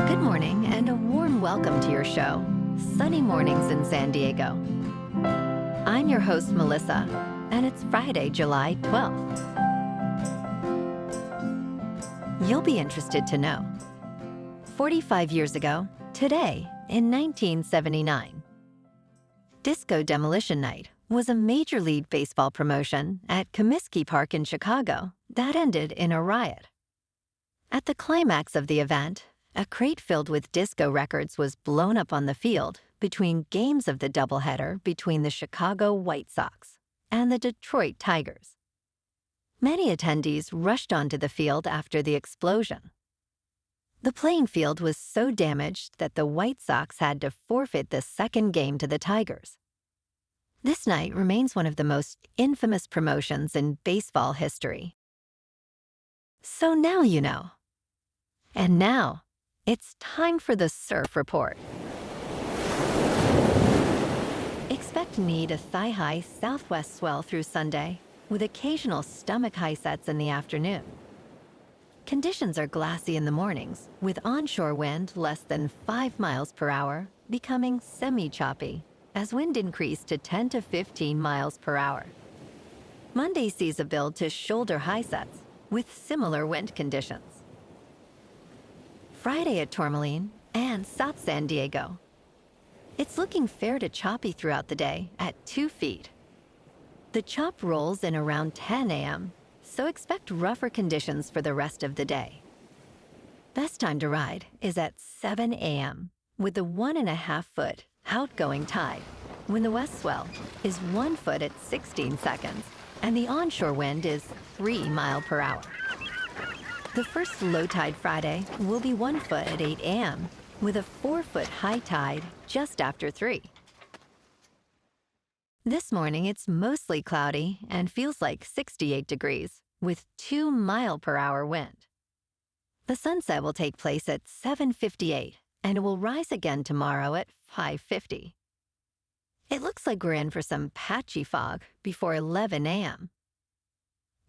Good morning and a warm welcome to your show, Sunny Mornings in San Diego. I'm your host, Melissa, and it's Friday, July 12th. You'll be interested to know. 45 years ago, today, in 1979, Disco Demolition Night was a Major League Baseball promotion at Comiskey Park in Chicago that ended in a riot. At the climax of the event, a crate filled with disco records was blown up on the field between games of the doubleheader between the Chicago White Sox and the Detroit Tigers. Many attendees rushed onto the field after the explosion. The playing field was so damaged that the White Sox had to forfeit the second game to the Tigers. This night remains one of the most infamous promotions in baseball history. So now you know. And now, it's time for the Surf Report. Expect knee to thigh-high southwest swell through Sunday, with occasional stomach-high sets in the afternoon. Conditions are glassy in the mornings, with onshore wind less than 5 miles per hour, becoming semi-choppy, as wind increased to 10 to 15 miles per hour. Monday sees a build to shoulder-high sets, with similar wind conditions. Friday at Tourmaline and South San Diego. It's looking fair to choppy throughout the day at 2 feet. The chop rolls in around 10 a.m., so expect rougher conditions for the rest of the day. Best time to ride is at 7 a.m. with the 1.5 foot outgoing tide, when the west swell is 1 foot at 16 seconds and the onshore wind is 3 miles per hour. The first low tide Friday will be 1 foot at 8 a.m. with a 4 foot high tide just after 3. This morning it's mostly cloudy and feels like 68 degrees with 2 mile per hour wind. The sunset will take place at 7:58 and it will rise again tomorrow at 5:50. It looks like we're in for some patchy fog before 11 a.m.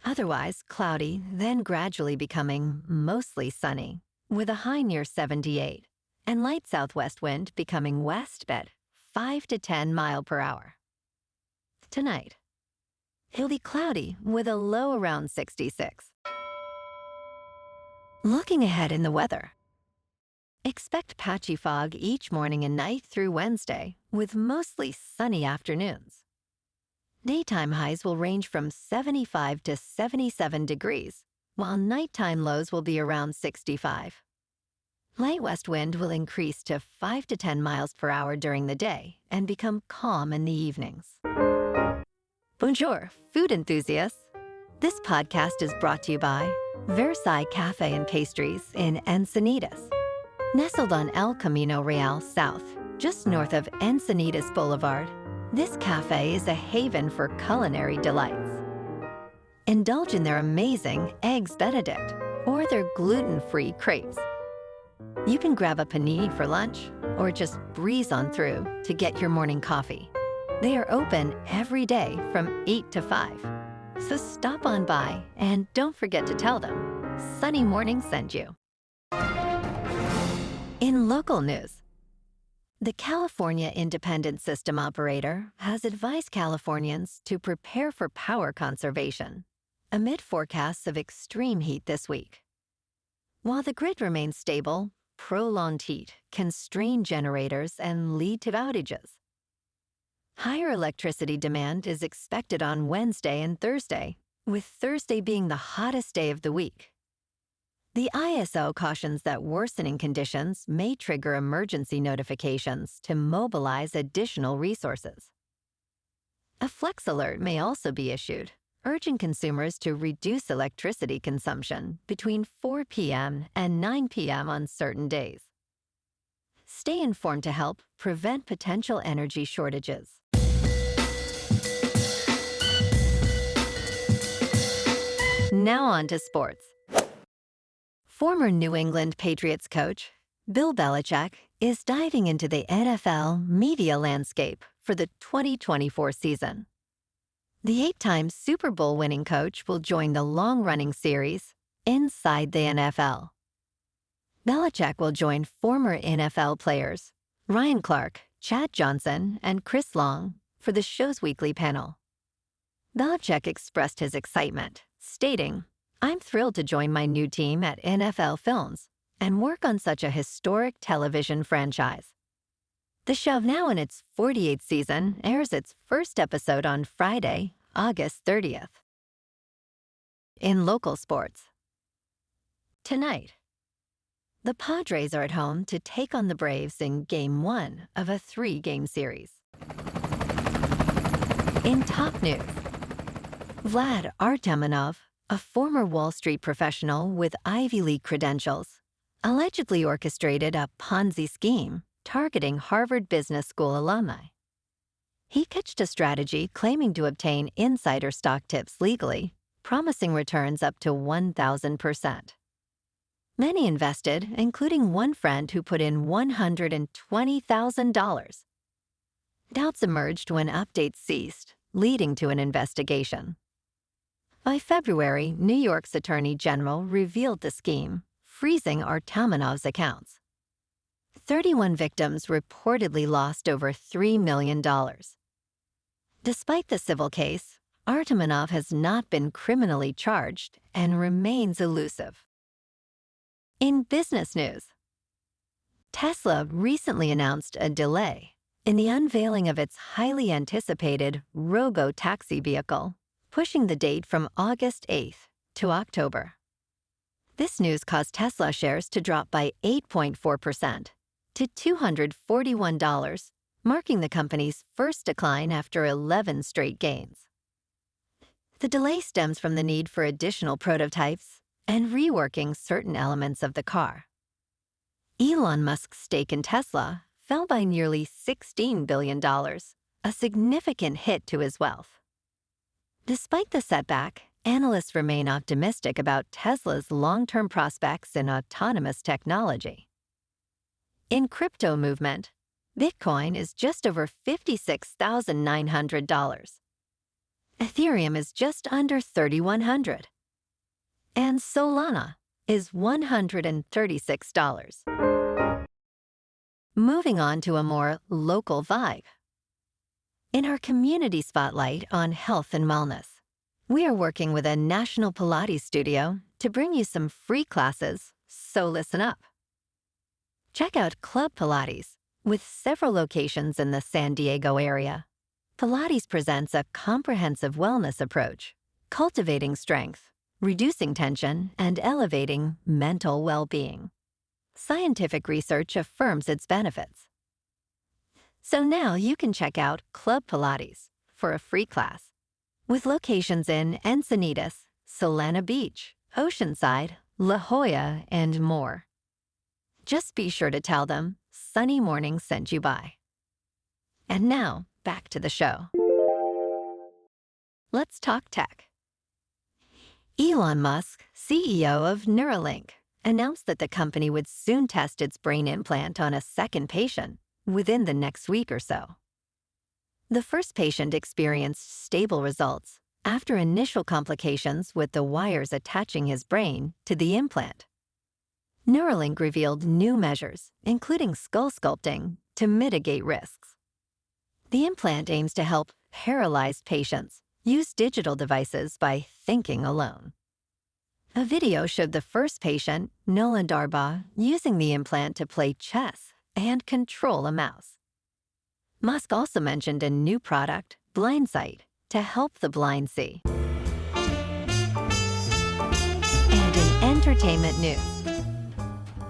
Otherwise cloudy, then gradually becoming mostly sunny, with a high near 78, and light southwest wind becoming west at 5 to 10 miles per hour. Tonight, it'll be cloudy with a low around 66. Looking ahead in the weather. Expect patchy fog each morning and night through Wednesday, with mostly sunny afternoons. Daytime highs will range from 75 to 77 degrees, while nighttime lows will be around 65. Light west wind will increase to 5 to 10 miles per hour during the day and become calm in the evenings. Bonjour, food enthusiasts. This podcast is brought to you by Versailles Cafe and Pastries in Encinitas. Nestled on El Camino Real South, just north of Encinitas Boulevard, this cafe is a haven for culinary delights. Indulge in their amazing Eggs Benedict or their gluten-free crepes. You can grab a panini for lunch or just breeze on through to get your morning coffee. They are open every day from 8 to 5. So stop on by and don't forget to tell them Sunny Morning sent you. In local news, the California Independent System Operator has advised Californians to prepare for power conservation amid forecasts of extreme heat this week. While the grid remains stable, prolonged heat can strain generators and lead to outages. Higher electricity demand is expected on Wednesday and Thursday, with Thursday being the hottest day of the week. The ISO cautions that worsening conditions may trigger emergency notifications to mobilize additional resources. A flex alert may also be issued, urging consumers to reduce electricity consumption between 4 p.m. and 9 p.m. on certain days. Stay informed to help prevent potential energy shortages. Now on to sports. Former New England Patriots coach Bill Belichick is diving into the NFL media landscape for the 2024 season. The 8-time Super Bowl winning coach will join the long-running series Inside the NFL. Belichick will join former NFL players Ryan Clark, Chad Johnson, and Chris Long for the show's weekly panel. Belichick expressed his excitement, stating, "I'm thrilled to join my new team at NFL Films and work on such a historic television franchise." The show, now in its 48th season, airs its first episode on Friday, August 30th. In local sports. Tonight, the Padres are at home to take on the Braves in Game 1 of a 3-game series. In top news, Vlad Artamonov, a former Wall Street professional with Ivy League credentials, allegedly orchestrated a Ponzi scheme targeting Harvard Business School alumni. He pitched a strategy claiming to obtain insider stock tips legally, promising returns up to 1,000%. Many invested, including one friend who put in $120,000. Doubts emerged when updates ceased, leading to an investigation. By February, New York's Attorney General revealed the scheme, freezing Artamonov's accounts. 31 victims reportedly lost over $3 million. Despite the civil case, Artamonov has not been criminally charged and remains elusive. In business news, Tesla recently announced a delay in the unveiling of its highly anticipated robo-taxi vehicle, pushing the date from August 8th to October. This news caused Tesla shares to drop by 8.4% to $241, marking the company's first decline after 11 straight gains. The delay stems from the need for additional prototypes and reworking certain elements of the car. Elon Musk's stake in Tesla fell by nearly $16 billion, a significant hit to his wealth. Despite the setback, analysts remain optimistic about Tesla's long-term prospects in autonomous technology. In crypto movement, Bitcoin is just over $56,900. Ethereum is just under $3,100. And Solana is $136. Moving on to a more local vibe. In our community spotlight on health and wellness, we are working with a national Pilates studio to bring you some free classes, so listen up. Check out Club Pilates, with several locations in the San Diego area. Pilates presents a comprehensive wellness approach, cultivating strength, reducing tension, and elevating mental well-being. Scientific research affirms its benefits. So now you can check out Club Pilates for a free class, with locations in Encinitas, Solana Beach, Oceanside, La Jolla, and more. Just be sure to tell them Sunny Morning sent you by. And now, back to the show. Let's talk tech. Elon Musk, CEO of Neuralink, announced that the company would soon test its brain implant on a second patient within the next week or so. The first patient experienced stable results after initial complications with the wires attaching his brain to the implant. Neuralink revealed new measures, including skull sculpting, to mitigate risks. The implant aims to help paralyzed patients use digital devices by thinking alone. A video showed the first patient, Nolan Darbaugh, using the implant to play chess and control a mouse. Musk also mentioned a new product, Blindsight, to help the blind see. And in entertainment news,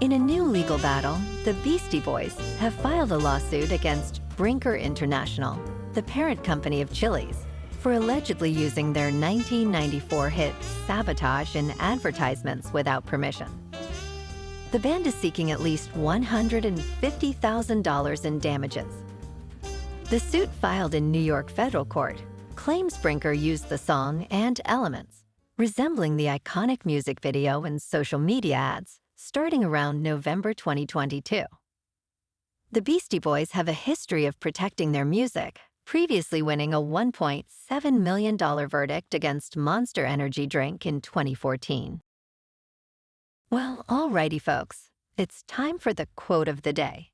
in a new legal battle, the Beastie Boys have filed a lawsuit against Brinker International, the parent company of Chili's, for allegedly using their 1994 hit Sabotage in advertisements without permission. The band is seeking at least $150,000 in damages. The suit, filed in New York federal court, claims Brinker used the song and elements, resembling the iconic music video and social media ads, starting around November 2022. The Beastie Boys have a history of protecting their music, previously winning a $1.7 million verdict against Monster Energy drink in 2014. Well, alrighty folks, It's time for the quote of the day.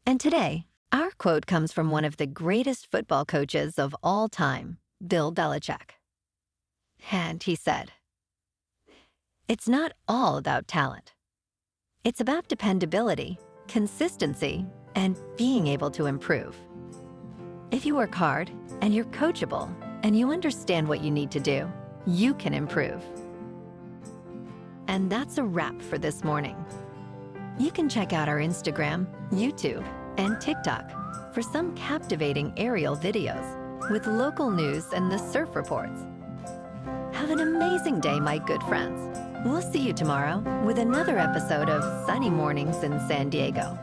And today, our quote comes from one of the greatest football coaches of all time, Bill Belichick. And he said, "It's not all about talent. It's about dependability, consistency, and being able to improve. If you work hard and you're coachable and you understand what you need to do, you can improve." And that's a wrap for this morning. You can check out our Instagram, YouTube, and TikTok for some captivating aerial videos with local news and the surf reports. Have an amazing day, my good friends. We'll see you tomorrow with another episode of Sunny Mornings in San Diego.